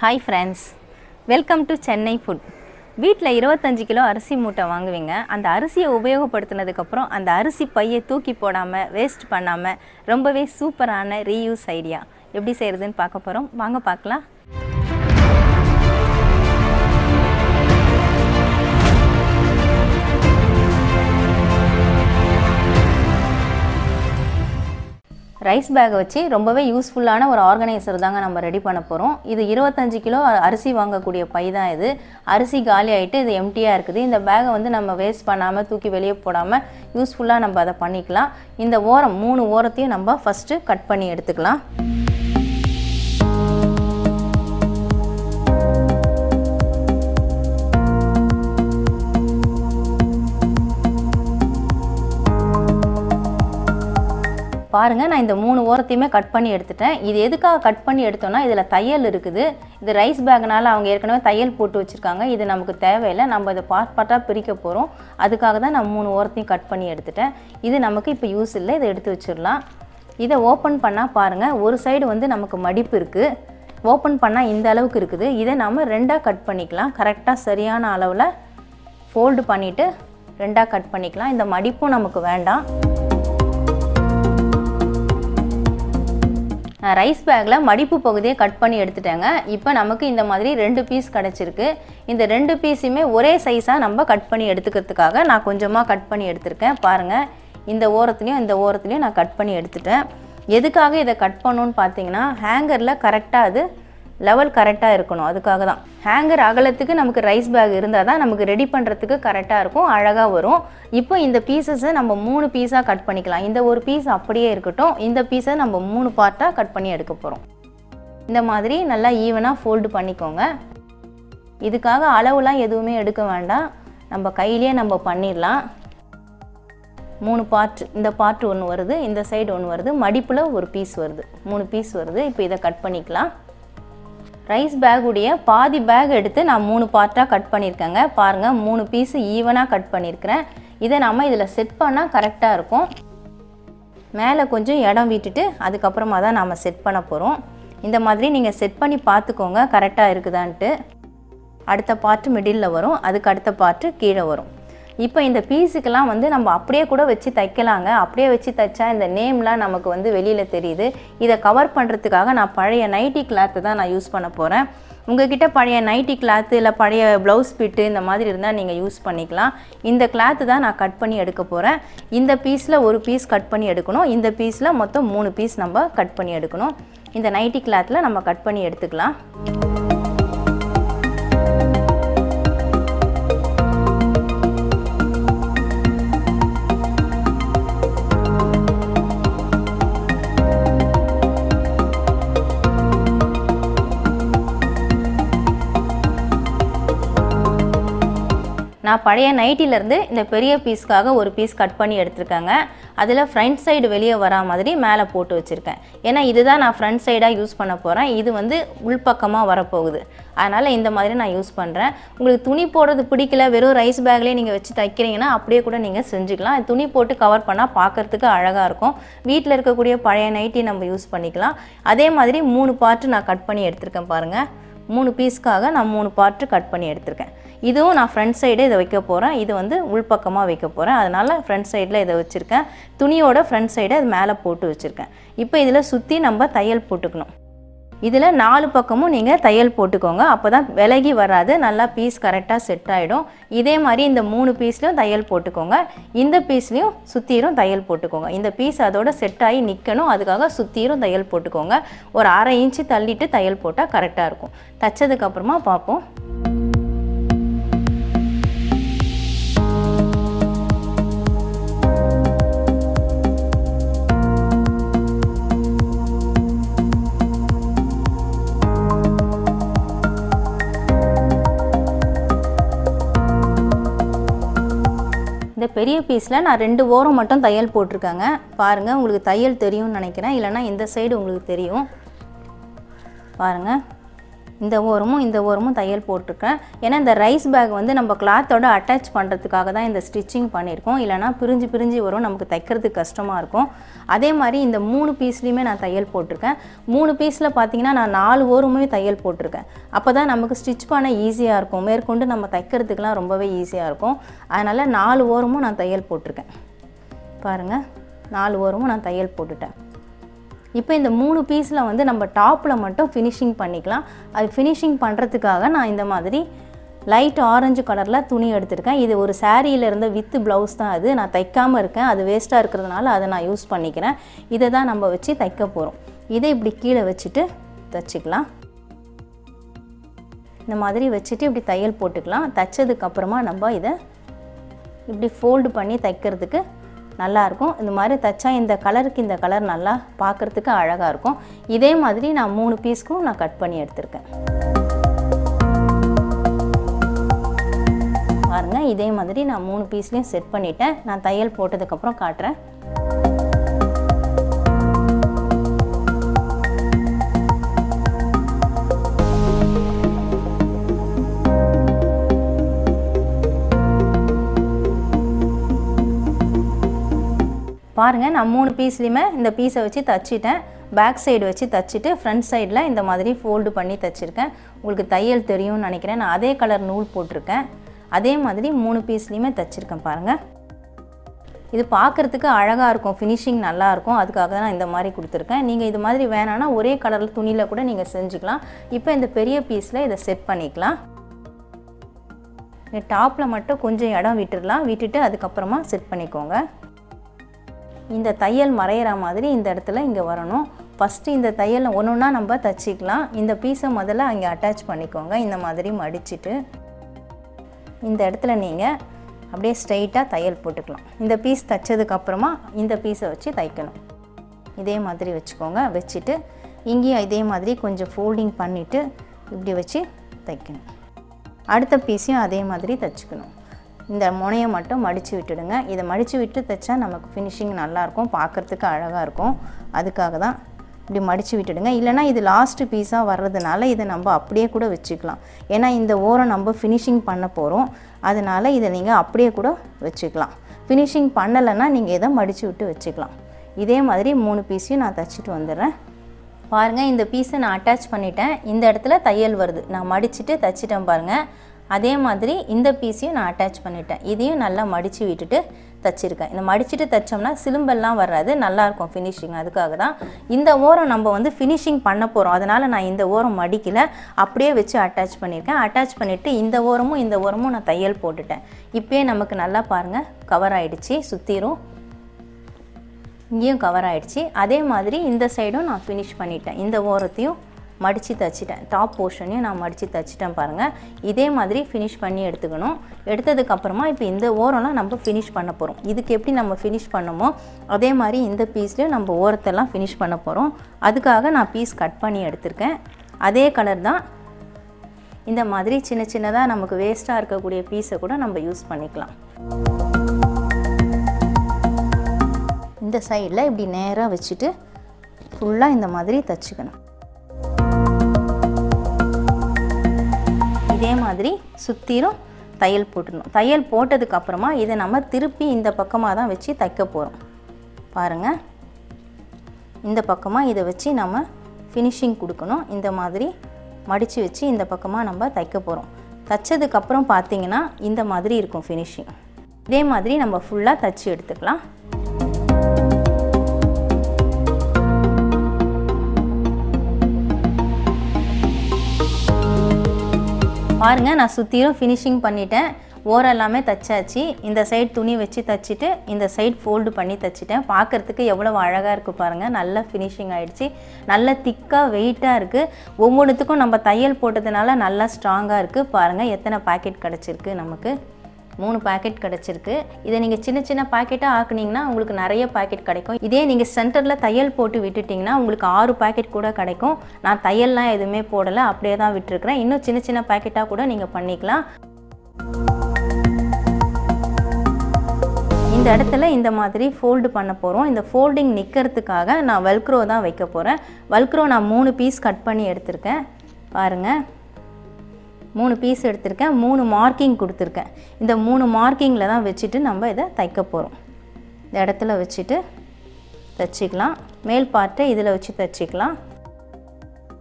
Hi friends, welcome to Chennai food. வீட்டில் 25 kilo அரிசி மூட்டை வாங்குவீங்க. அந்த அரிசியை உபயோகப்படுத்தினதுக்கப்புறம் அந்த அரிசி பையை தூக்கி போடாமல் வேஸ்ட் பண்ணாமல் ரொம்பவே சூப்பரான ரீயூஸ் ஐடியா எப்படி செய்கிறதுன்னு பார்க்க போகிறோம். வாங்க பார்க்கலாம். ரைஸ் பேக்கை வச்சு ரொம்பவே யூஸ்ஃபுல்லான ஒரு ஆர்கனைசர் தாங்க நம்ம ரெடி பண்ண போகிறோம். இது 25 கிலோ அரிசி வாங்கக்கூடிய பை தான் இது. அரிசி காலி ஆகிட்டு இது எம்டியாக இருக்குது. இந்த பேக்கை வந்து நம்ம வேஸ்ட் பண்ணாமல் தூக்கி வெளியே போடாமல் யூஸ்ஃபுல்லாக நம்ம அதை பண்ணிக்கலாம். இந்த ஓரம் 3 ஓரத்தையும் நம்ம ஃபஸ்ட்டு கட் பண்ணி எடுத்துக்கலாம். பாருங்கள், நான் இந்த 3 ஓரத்தையுமே கட் பண்ணி எடுத்துட்டேன். இது எதுக்காக கட் பண்ணி எடுத்தோன்னா இதில் தையல் இருக்குது. இது ரைஸ் பேக்னால் அவங்க ஏற்கனவே தையல் போட்டு வச்சுருக்காங்க. இது நமக்கு தேவையில்லை. நம்ம இதை பார்ட்டாக பிரிக்க போகிறோம். அதுக்காக தான் நான் 3 ஓரத்தையும் கட் பண்ணி எடுத்துட்டேன். இது நமக்கு இப்போ யூஸ் இல்லை. இதை எடுத்து வச்சிடலாம். இதை ஓப்பன் பண்ணால் பாருங்கள், ஒரு சைடு வந்து நமக்கு மடிப்பு இருக்குது. ஓப்பன் பண்ணால் இந்த அளவுக்கு இருக்குது. இதை நம்ம 2ஆக கட் பண்ணிக்கலாம். கரெக்டாக சரியான அளவில் ஃபோல்டு பண்ணிவிட்டு 2ஆக கட் பண்ணிக்கலாம். இந்த மடிப்பும் நமக்கு வேண்டாம். ரைஸ் பேக்கில் மடிப்பு பகுதியை கட் பண்ணி எடுத்துட்டேங்க. இப்போ நமக்கு இந்த மாதிரி 2 பீஸ் கிடச்சிருக்கு. இந்த 2 பீஸுமே ஒரே சைஸாக நம்ம கட் பண்ணி எடுத்துக்கிறதுக்காக நான் கொஞ்சமாக கட் பண்ணி எடுத்திருக்கேன். பாருங்கள், இந்த ஓரத்துலேயும் இந்த ஓரத்துலேயும் நான் கட் பண்ணி எடுத்துட்டேன். எதுக்காக இதை கட் பண்ணணுன்னு பார்த்தீங்கன்னா, ஹேங்கரில் கரெக்டாக அது லெவல் கரெக்டாக இருக்கணும். அதுக்காக தான். ஹேங்கர் அகலத்துக்கு நமக்கு ரைஸ் பேக் இருந்தால் தான் நமக்கு ரெடி பண்ணுறதுக்கு கரெக்டாக இருக்கும், அழகாக வரும். இப்போ இந்த பீசஸை நம்ம 3 பீஸாக கட் பண்ணிக்கலாம். இந்த ஒரு பீஸ் அப்படியே இருக்கட்டும். இந்த பீஸை நம்ம 3 பார்ட்டாக கட் பண்ணி எடுக்க போகிறோம். இந்த மாதிரி நல்லா ஈவனாக ஃபோல்டு பண்ணிக்கோங்க. இதுக்காக அளவுலாம் எதுவுமே எடுக்க வேண்டாம். நம்ம கையிலேயே நம்ம பண்ணிடலாம். 3 பார்ட், இந்த பார்ட் ஒன்று வருது, இந்த சைடு ஒன்று வருது, மடிப்பில் ஒரு பீஸ் வருது, 3 பீஸ் வருது. இப்போ இதை கட் பண்ணிக்கலாம். ரைஸ் பேக்குடைய பாதி பேக் எடுத்து நான் 3 பார்ட்டாக கட் பண்ணியிருக்கேங்க. பாருங்கள், 3 பீஸு ஈவனாக கட் பண்ணியிருக்கிறேன். இதை நம்ம இதில் செட் பண்ணால் கரெக்டாக இருக்கும். மேலே கொஞ்சம் இடம் விட்டுட்டு அதுக்கப்புறமா தான் நாம் செட் பண்ண போகிறோம். இந்த மாதிரி நீங்கள் செட் பண்ணி பார்த்துக்கோங்க கரெக்டாக இருக்குதான்ட்டு. அடுத்த பார்ட்டு மிடில் வரும், அதுக்கு அடுத்த பார்ட்டு கீழே வரும். இப்போ இந்த பீஸுக்கெல்லாம் வந்து நம்ம அப்படியே கூட வச்சு தைக்கலாங்க. அப்படியே வச்சு தைச்சா இந்த நேம்லாம் நமக்கு வந்து வெளியில் தெரியுது. இதை கவர் பண்ணுறதுக்காக நான் பழைய நைட்டி கிளாத்து தான் நான் யூஸ் பண்ண போகிறேன். உங்கள்கிட்ட பழைய நைட்டி கிளாத்து இல்லை பழைய ப்ளவுஸ் பிட்டு இந்த மாதிரி இருந்தால் நீங்கள் யூஸ் பண்ணிக்கலாம். இந்த கிளாத்து தான் நான் கட் பண்ணி எடுக்க போகிறேன். இந்த பீஸில் ஒரு பீஸ் கட் பண்ணி எடுக்கணும். இந்த பீஸில் மொத்தம் 3 பீஸ் நம்ம கட் பண்ணி எடுக்கணும். இந்த நைட்டி கிளாத்தில் நம்ம கட் பண்ணி எடுத்துக்கலாம். நான் பழைய நைட்டிலேருந்து இந்த பெரிய பீஸ்க்காக ஒரு பீஸ் கட் பண்ணி எடுத்துருக்கேங்க. அதில் ஃப்ரண்ட் சைடு வெளியே வரா மாதிரி மேலே போட்டு வச்சுருக்கேன். ஏன்னா இதுதான் நான் ஃப்ரண்ட் சைடாக யூஸ் பண்ண போகிறேன். இது வந்து உள்பக்கமாக வரப்போகுது. அதனால் இந்த மாதிரி நான் யூஸ் பண்ணுறேன். உங்களுக்கு துணி போடுறது பிடிக்கல, வெறும் ரைஸ் பேக்லேயே நீங்கள் வச்சு தைக்கிறீங்கன்னா அப்படியே கூட நீங்கள் செஞ்சுக்கலாம். துணி போட்டு கவர் பண்ணால் பார்க்குறதுக்கு அழகாக இருக்கும். வீட்டில் இருக்கக்கூடிய பழைய நைட்டி நம்ம யூஸ் பண்ணிக்கலாம். அதே மாதிரி 3 பார்ட்டு நான் கட் பண்ணி எடுத்திருக்கேன். பாருங்கள், 3 பீஸ்க்காக நான் 3 பார்ட்டு கட் பண்ணி எடுத்திருக்கேன். இதுவும் நான் ஃப்ரண்ட் சைடு இதை வைக்க போகிறேன். இது வந்து உள்பக்கமாக வைக்க போகிறேன். அதனால் ஃப்ரண்ட் சைடில் இதை வச்சுருக்கேன். துணியோட ஃப்ரண்ட் சைடை அது மேலே போட்டு வச்சுருக்கேன். இப்போ இதில் சுற்றி நம்ம தையல் போட்டுக்கணும். இதில் 4 பக்கமும் நீங்கள் தையல் போட்டுக்கோங்க. அப்போ தான் விலகி வராது, நல்லா பீஸ் கரெக்டாக செட் ஆகிடும். இதே மாதிரி இந்த 3 பீஸ்லையும் தையல் போட்டுக்கோங்க. இந்த பீஸ்லையும் சுற்றிரும் தையல் போட்டுக்கோங்க. இந்த பீஸ் அதோட செட் ஆகி நிற்கணும். அதுக்காக சுற்றிரும் தையல் போட்டுக்கோங்க. ஒரு 1/2 இன்ச்சு தள்ளிட்டு தையல் போட்டால் கரெக்டாக இருக்கும். தைச்சதுக்கப்புறமா பார்ப்போம். இந்த பெரிய பீஸில் நான் 2 ஓரம் மட்டும் தையல் போட்டிருக்கேங்க. பாருங்கள், உங்களுக்கு தையல் தெரியும்னு நினைக்கிறேன். இல்லைனா இந்த சைடு உங்களுக்கு தெரியும். பாருங்கள், இந்த ஓரமும் தையல் போட்டிருக்கேன். ஏன்னா இந்த ரைஸ் பேக் வந்து நம்ம கிளாத்தோட அட்டாச் பண்ணுறதுக்காக தான் இந்த ஸ்டிச்சிங் பண்ணியிருக்கோம். இல்லைனா பிரிஞ்சு வரும், நமக்கு தைக்கிறதுக்கு கஷ்டமாக இருக்கும். அதே மாதிரி இந்த 3 பீஸ்லேயுமே நான் தையல் போட்டிருக்கேன். 3 பீஸில் பார்த்தீங்கன்னா நான் 4 ஓரமுமே தையல் போட்டிருக்கேன். அப்போ தான் நமக்கு ஸ்டிச் பண்ண ஈஸியாக இருக்கும், மேற்கொண்டு நம்ம தைக்கிறதுக்கெலாம் ரொம்பவே ஈஸியாக இருக்கும். அதனால் 4 ஓரமும் நான் தையல் போட்டிருக்கேன். பாருங்கள், 4 ஓரமும் நான் தையல் போட்டுட்டேன். இப்போ இந்த 3 பீஸில் வந்து நம்ம டாப்பில் மட்டும் ஃபினிஷிங் பண்ணிக்கலாம். அது ஃபினிஷிங் பண்ணுறதுக்காக நான் இந்த மாதிரி லைட் ஆரஞ்சு கலரில் துணி எடுத்திருக்கேன். இது ஒரு சாரியில் இருந்த வித் ப்ளவுஸ் தான். அது நான் தைக்காமல் இருக்கேன், அது வேஸ்ட்டாக இருக்கிறதுனால அதை நான் யூஸ் பண்ணிக்கிறேன். இதை தான் நம்ம வச்சு தைக்க போகிறோம். இதை இப்படி கீழே வச்சுட்டு தைச்சிக்கலாம். இந்த மாதிரி வச்சுட்டு இப்படி தையல் போட்டுக்கலாம். தைச்சதுக்கப்புறமா நம்ம இதை இப்படி ஃபோல்டு பண்ணி தைக்கிறதுக்கு நல்லாயிருக்கும். இந்த மாதிரி தைச்சா இந்த கலருக்கு இந்த கலர் நல்லா பார்க்குறதுக்கு அழகாக இருக்கும். இதே மாதிரி நான் 3 பீஸ்க்கும் நான் கட் பண்ணி எடுத்திருக்கேன். பாருங்கள், இதே மாதிரி நான் 3 பீஸ்லேயும் செட் பண்ணிட்டேன். நான் தையல் போட்டதுக்கப்புறம் காட்டுறேன். பாருங்கள், நான் 3 பீஸ்லையுமே இந்த பீஸை வச்சு தைச்சிட்டேன். பேக் சைடு வச்சு தைச்சிட்டு ஃப்ரண்ட் சைடில் இந்த மாதிரி ஃபோல்டு பண்ணி தைச்சிருக்கேன். உங்களுக்கு தையல் தெரியும்னு நினைக்கிறேன். நான் அதே கலர் நூல் போட்டிருக்கேன். அதே மாதிரி 3 பீஸ்லையுமே தைச்சிருக்கேன். பாருங்கள், இது பார்க்குறதுக்கு அழகாக இருக்கும், ஃபினிஷிங் நல்லாயிருக்கும். அதுக்காக தான் நான் இந்த மாதிரி கொடுத்துருக்கேன். நீங்கள் இது மாதிரி வேணான்னா ஒரே கலரில் துணியில் கூட நீங்கள் செஞ்சுக்கலாம். இப்போ இந்த பெரிய பீஸில் இதை செட் பண்ணிக்கலாம். டாப்பில் மட்டும் கொஞ்சம் இடம் விட்டுடலாம். விட்டுட்டு அதுக்கப்புறமா செட் பண்ணிக்கோங்க. இந்த தையல் மறையிற மாதிரி இந்த இடத்துல இங்கே வரணும். ஃபஸ்ட்டு இந்த தையல் ஒன்றுன்னா நம்ம தைச்சிக்கலாம். இந்த பீஸை முதல்ல அங்கே அட்டாச் பண்ணிக்கோங்க. இந்த மாதிரி மடிச்சுட்டு இந்த இடத்துல நீங்கள் அப்படியே ஸ்ட்ரைட்டாக தையல் போட்டுக்கலாம். இந்த பீஸ் தைச்சதுக்கப்புறமா இந்த பீஸை வச்சு தைக்கணும். இதே மாதிரி வச்சுக்கோங்க. வச்சுட்டு இங்கேயும் இதே மாதிரி கொஞ்சம் ஃபோல்டிங் பண்ணிவிட்டு இப்படி வச்சு தைக்கணும். அடுத்த பீஸையும் அதே மாதிரி தைச்சிக்கணும். இந்த முனையை மட்டும் மடித்து விட்டுடுங்க. இதை மடித்து விட்டு தைச்சா நமக்கு ஃபினிஷிங் நல்லாயிருக்கும், பார்க்குறதுக்கு அழகாக இருக்கும். அதுக்காக தான் இப்படி மடித்து விட்டுடுங்க. இல்லைனா இது லாஸ்ட்டு பீஸாக வர்றதுனால இதை நம்ம அப்படியே கூட வச்சுக்கலாம். ஏன்னா இந்த ஓரம் நம்ம ஃபினிஷிங் பண்ண போகிறோம். அதனால் இதை நீங்கள் அப்படியே கூட வச்சுக்கலாம். ஃபினிஷிங் பண்ணலைன்னா நீங்கள் இதை மடித்து விட்டு வச்சுக்கலாம். இதே மாதிரி 3 பீஸையும் நான் தைச்சிட்டு வந்துடுறேன். பாருங்கள், இந்த பீஸை நான் அட்டாச் பண்ணிட்டேன். இந்த இடத்துல தையல் வருது, நான் மடிச்சுட்டு தைச்சிட்டேன். பாருங்கள், அதே மாதிரி இந்த பீஸையும் நான் அட்டாச் பண்ணிட்டேன். இதையும் நல்லா மடித்து விட்டுட்டு தைச்சிருக்கேன். இந்த மடிச்சுட்டு தைச்சோம்னா சிலும்பெல்லாம் வராது, நல்லாயிருக்கும் ஃபினிஷிங். அதுக்காக தான் இந்த ஓரம் நம்ம வந்து ஃபினிஷிங் பண்ண போகிறோம். அதனால் நான் இந்த ஓரம் மடிக்கலை, அப்படியே வச்சு அட்டாச் பண்ணியிருக்கேன். அட்டாச் பண்ணிவிட்டு இந்த ஓரமும் நான் தையல் போட்டுட்டேன். இப்போயே நமக்கு நல்லா பாருங்கள் கவர் ஆகிடுச்சி. சுற்றிரும் இங்கேயும் கவர் ஆகிடுச்சி. அதே மாதிரி இந்த சைடும் நான் ஃபினிஷ் பண்ணிட்டேன். இந்த ஓரத்தையும் மடித்து தைச்சிட்டேன். டாப் போர்ஷனையும் நான் மடித்து தைச்சிட்டேன். பாருங்கள், இதே மாதிரி ஃபினிஷ் பண்ணி எடுத்துக்கணும். எடுத்ததுக்கப்புறமா இப்போ இந்த ஓரம்லாம் நம்ம ஃபினிஷ் பண்ண போகிறோம். இதுக்கு எப்படி நம்ம ஃபினிஷ் பண்ணமோ அதே மாதிரி இந்த பீஸ்லேயும் நம்ம ஓரத்தெல்லாம் ஃபினிஷ் பண்ண போகிறோம். அதுக்காக நான் பீஸ் கட் பண்ணி எடுத்திருக்கேன். அதே கலர் தான். இந்த மாதிரி சின்ன சின்னதாக நமக்கு வேஸ்ட்டாக இருக்கக்கூடிய பீஸை கூட நம்ம யூஸ் பண்ணிக்கலாம். இந்த சைடில் இப்படி நேராக வச்சுட்டு ஃபுல்லாக இந்த மாதிரி தைச்சிக்கணும். இதே மாதிரி சுற்றிலும் தையல் போட்டுடணும். தையல் போட்டதுக்கப்புறமா இதை நம்ம திருப்பி இந்த பக்கமாக தான் வச்சு தைக்க போகிறோம். பாருங்கள், இந்த பக்கமாக இதை வச்சு நம்ம ஃபினிஷிங் கொடுக்கணும். இந்த மாதிரி மடித்து வச்சு இந்த பக்கமாக நம்ம தைக்க போகிறோம். தைச்சதுக்கப்புறம் பார்த்திங்கன்னா இந்த மாதிரி இருக்கும் ஃபினிஷிங். இதே மாதிரி நம்ம ஃபுல்லாக தைச்சி எடுத்துக்கலாம். பாருங்கள், நான் சுற்றியும் ஃபினிஷிங் பண்ணிட்டேன். ஓரம் எல்லாமே தைச்சாச்சு. இந்த சைடு துணி வச்சு தைச்சிட்டு இந்த சைடு ஃபோல்டு பண்ணி தைச்சிட்டேன். பார்க்குறதுக்கு எவ்வளோ அழகாக இருக்குது பாருங்கள். நல்ல ஃபினிஷிங் ஆகிடுச்சு. நல்ல திக்காக வெயிட்டாக இருக்குது. ஒவ்வொன்றுத்துக்கும் நம்ம தையல் போட்டதுனால நல்லா ஸ்ட்ராங்காக இருக்குது. பாருங்கள் எத்தனை பாக்கெட் கிடச்சிருக்கு. நமக்கு 3 பாக்கெட் கிடச்சிருக்கு. இதை நீங்கள் சின்ன சின்ன பாக்கெட்டாக ஆக்குனீங்கன்னா உங்களுக்கு நிறைய பாக்கெட் கிடைக்கும். இதே நீங்கள் சென்டரில் தையல் போட்டு விட்டுட்டிங்கன்னா உங்களுக்கு 6 பாக்கெட் கூட கிடைக்கும். நான் தையல்லாம் எதுவுமே போடலை, அப்படியே தான் விட்டுருக்குறேன். இன்னும் சின்ன சின்ன பாக்கெட்டாக கூட நீங்கள் பண்ணிக்கலாம். இந்த இடத்துல இந்த மாதிரி ஃபோல்டு பண்ண போகிறோம். இந்த ஃபோல்டிங் நிற்கிறதுக்காக நான் வெல்க்ரோ தான் வைக்க போகிறேன். வெல்க்ரோ நான் 3 பீஸ் கட் பண்ணி எடுத்திருக்கேன். பாருங்கள் 3 பீஸ் எடுத்திருக்கேன், 3 மார்க்கிங் கொடுத்துருக்கேன். இந்த 3 மார்க்கிங்கில் தான் வச்சுட்டு நம்ம இதை தைக்க போகிறோம். இந்த இடத்துல வச்சுட்டு தைச்சிக்கலாம். மேல் பார்ட்டை இதில் வச்சு தைச்சிக்கலாம்.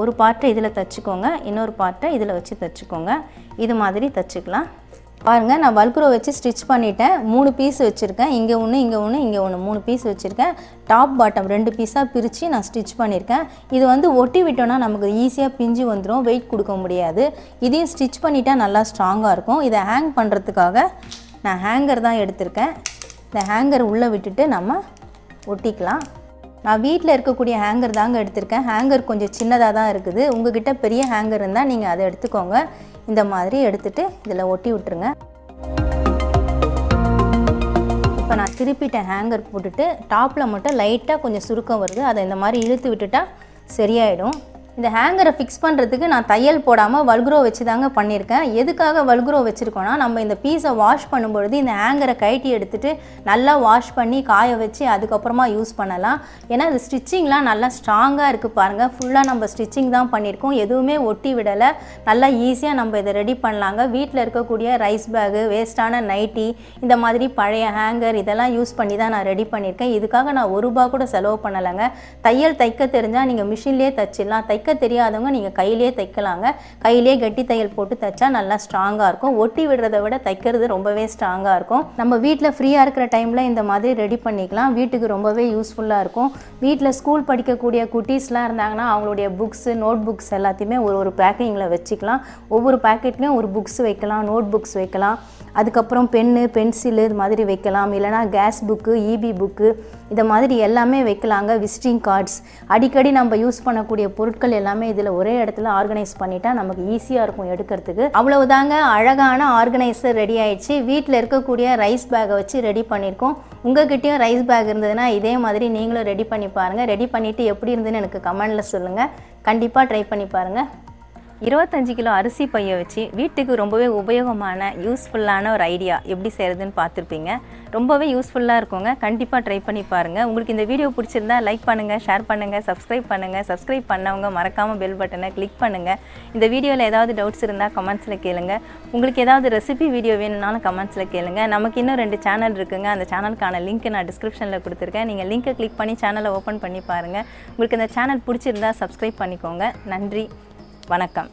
ஒரு பார்ட்டை இதில் தைச்சிக்கோங்க, இன்னொரு பார்ட்டை இதில் வச்சு தைச்சிக்கோங்க. இது மாதிரி தைச்சிக்கலாம். பாருங்கள், நான் வல்க்ரோ வச்சு ஸ்டிச் பண்ணிட்டேன். 3 பீஸ் வச்சுருக்கேன். இங்கே ஒன்று, இங்கே ஒன்று, இங்கே ஒன்று, 3 பீஸ் வச்சுருக்கேன். டாப் பாட்டம் 2 பீஸாக பிரித்து நான் ஸ்டிச் பண்ணியிருக்கேன். இது வந்து ஒட்டி விட்டோன்னா நமக்கு ஈஸியாக பிஞ்சு வந்துடும், வெயிட் கொடுக்க முடியாது. இதையும் ஸ்டிச் பண்ணிட்டா நல்லா ஸ்ட்ராங்காக இருக்கும். இதை ஹேங் பண்ணுறதுக்காக நான் ஹேங்கர் தான் எடுத்திருக்கேன். இந்த ஹேங்கர் உள்ளே விட்டுட்டு நம்ம ஒட்டிக்கலாம். நான் வீட்டில் இருக்கக்கூடிய ஹேங்கர் தாங்க எடுத்திருக்கேன். ஹேங்கர் கொஞ்சம் சின்னதாக தான் இருக்குது. உங்கள்கிட்ட பெரிய ஹேங்கர் இருந்தால் நீங்கள் அதை எடுத்துக்கோங்க. இந்த மாதிரி எடுத்துகிட்டு இதில் ஒட்டி விட்டுருங்க. இப்போ நான் திருப்பிட்டேன் ஹேங்கர் போட்டுட்டு. டாப்பில் மட்டும் லைட்டாக கொஞ்சம் சுருக்கம் வருது, அதை இந்த மாதிரி இழுத்து விட்டுட்டா சரியாயிடும். இந்த ஹேங்கரை ஃபிக்ஸ் பண்ணுறதுக்கு நான் தையல் போடாமல் வல்க்ரோ வச்சு தாங்க பண்ணியிருக்கேன். எதுக்காக வல்க்ரோ வச்சுருக்கோன்னா, நம்ம இந்த பீஸை வாஷ் பண்ணும்பொழுது இந்த ஹேங்கரை கழட்டி எடுத்துகிட்டு நல்லா வாஷ் பண்ணி காய வச்சு அதுக்கப்புறமா யூஸ் பண்ணலாம். ஏன்னா இது ஸ்டிச்சிங்லாம் நல்லா ஸ்ட்ராங்காக இருக்குது. பாருங்கள், ஃபுல்லாக நம்ம ஸ்டிச்சிங் தான் பண்ணியிருக்கோம், எதுவுமே ஒட்டி விடலை. நல்லா ஈஸியாக நம்ம இதை ரெடி பண்ணலாங்க. வீட்டில் இருக்கக்கூடிய ரைஸ் பேகு, வேஸ்ட்டான நைட்டி, இந்த மாதிரி பழைய ஹேங்கர் இதெல்லாம் யூஸ் பண்ணி தான் நான் ரெடி பண்ணியிருக்கேன். இதுக்காக நான் ₹1 கூட செலவு பண்ணலைங்க. தையல் தைக்க தெரிஞ்சால் நீங்கள் மிஷின்லேயே தைச்சிடலாம். தைக்க தெரியாதவங்க நீங்கள் கையிலே தைக்கலாங்க. கையிலே கட்டி தையல் போட்டு தைச்சா நல்லா ஸ்ட்ராங்காக இருக்கும். ஒட்டி விடுறதை விட தைக்கிறது ரொம்பவே ஸ்ட்ராங்காக இருக்கும். நம்ம வீட்டில் ஃப்ரீயாக இருக்கிற டைமில் இந்த மாதிரி ரெடி பண்ணிக்கலாம். வீட்டுக்கு ரொம்பவே யூஸ்ஃபுல்லாக இருக்கும். வீட்டில் ஸ்கூல் படிக்கக்கூடிய குட்டீஸ்லாம் இருந்தாங்கன்னா அவங்களுடைய புக்ஸு, நோட் புக்ஸ் எல்லாத்தையுமே ஒரு பேக்கிங்கில் வச்சுக்கலாம். ஒவ்வொரு பேக்கெட்லேயும் ஒரு புக்ஸ் வைக்கலாம், நோட் புக்ஸ் வைக்கலாம். அதுக்கப்புறம் பென்னு, பென்சிலு இது மாதிரி வைக்கலாம். இல்லைனா கேஸ் புக்கு, இபி புக்கு இதை மாதிரி எல்லாமே வைக்கலாங்க. விசிட்டிங் கார்ட்ஸ், அடிக்கடி நம்ம யூஸ் பண்ணக்கூடிய பொருட்கள் எல்லாமே இதில் ஒரே இடத்துல ஆர்கனைஸ் பண்ணிட்டா நமக்கு ஈஸியாக இருக்கும் எடுக்கிறதுக்கு. அவ்வளவுதாங்க, அழகான ஆர்கனைசர் ரெடி ஆயிடுச்சு. வீட்டில் இருக்கக்கூடிய ரைஸ் பேக்கை வச்சு ரெடி பண்ணியிருக்கோம். உங்கள்கிட்டயும் ரைஸ் பேக் இருந்ததுன்னா இதே மாதிரி நீங்களும் ரெடி பண்ணி பாருங்கள். ரெடி பண்ணிவிட்டு எப்படி இருந்துன்னு எனக்கு கமெண்டில் சொல்லுங்கள். கண்டிப்பாக ட்ரை பண்ணி பாருங்கள். 25 கிலோ அரிசி பையை வச்சு வீட்டுக்கு ரொம்பவே உபயோகமான யூஸ்ஃபுல்லான ஒரு ஐடியா எப்படி செய்கிறதுன்னு பார்த்துருப்பீங்க. ரொம்பவே யூஸ்ஃபுல்லாக இருக்குங்க. கண்டிப்பாக ட்ரை பண்ணி பாருங்கள். உங்களுக்கு இந்த வீடியோ பிடிச்சிருந்தா லைக் பண்ணுங்கள், ஷேர் பண்ணுங்கள், சப்ஸ்கிரைப் பண்ணுங்கள். சப்ஸ்கிரைப் பண்ணவங்க மறக்காமல் பெல் பட்டனை கிளிக் பண்ணுங்கள். இந்த வீடியோவில் ஏதாவது டவுட்ஸ் இருந்தால் கமெண்ட்ஸில் கேளுங்க. உங்களுக்கு ஏதாவது ரெசிபி வீடியோ வேணும்னாலும் கமெண்ட்ஸில் கேளுங்க. நமக்கு இன்னும் 2 சேனல் இருக்குங்க. அந்த சேனலுக்கான லிங்க் நான் டிஸ்கிரிப்ஷனில் கொடுத்துருக்கேன். நீங்கள் லிங்க்கை கிளிக் பண்ணி சேனலை ஓப்பன் பண்ணி பாருங்கள். உங்களுக்கு இந்த சேனல் பிடிச்சிருந்தா சப்ஸ்கிரைப் பண்ணிக்கோங்க. நன்றி, வணக்கம்.